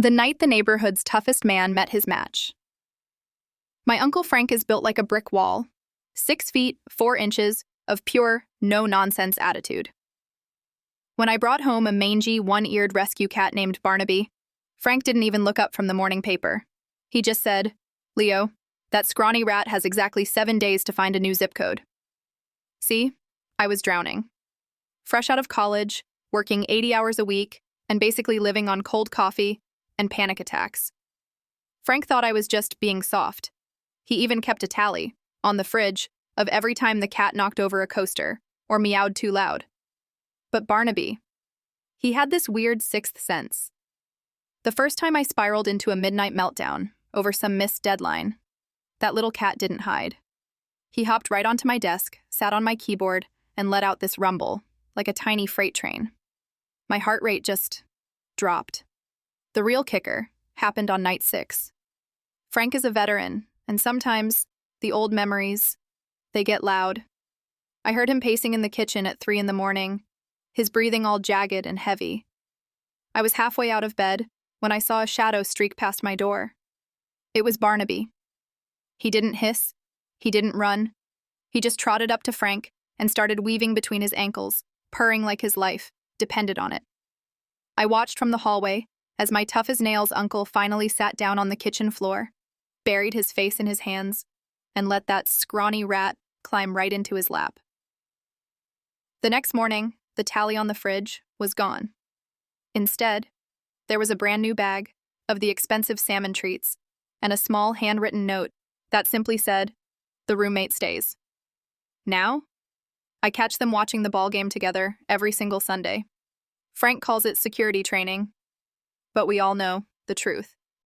The night the neighborhood's toughest man met his match. My Uncle Frank is built like a brick wall, 6 feet, 4 inches of pure, no-nonsense attitude. When I brought home a mangy, one-eared rescue cat named Barnaby, Frank didn't even look up from the morning paper. He just said, "Leo, that scrawny rat has exactly 7 days to find a new zip code." See, I was drowning. Fresh out of college, working 80 hours a week, and basically living on cold coffee and panic attacks. Frank thought I was just being soft. He even kept a tally, on the fridge, of every time the cat knocked over a coaster or meowed too loud. But Barnaby, he had this weird sixth sense. The first time I spiraled into a midnight meltdown over some missed deadline, that little cat didn't hide. He hopped right onto my desk, sat on my keyboard, and let out this rumble, like a tiny freight train. My heart rate just dropped. The real kicker happened on night 6. Frank is a veteran, and sometimes the old memories, they get loud. I heard him pacing in the kitchen at 3 in the morning, his breathing all jagged and heavy. I was halfway out of bed when I saw a shadow streak past my door. It was Barnaby. He didn't hiss, he didn't run. He just trotted up to Frank and started weaving between his ankles, purring like his life depended on it. I watched from the hallway as my tough-as-nails uncle finally sat down on the kitchen floor, buried his face in his hands, and let that scrawny rat climb right into his lap. The next morning, the tally on the fridge was gone. Instead, there was a brand new bag of the expensive salmon treats and a small handwritten note that simply said, "The roommate stays." Now, I catch them watching the ball game together every single Sunday. Frank calls it security training, but we all know the truth.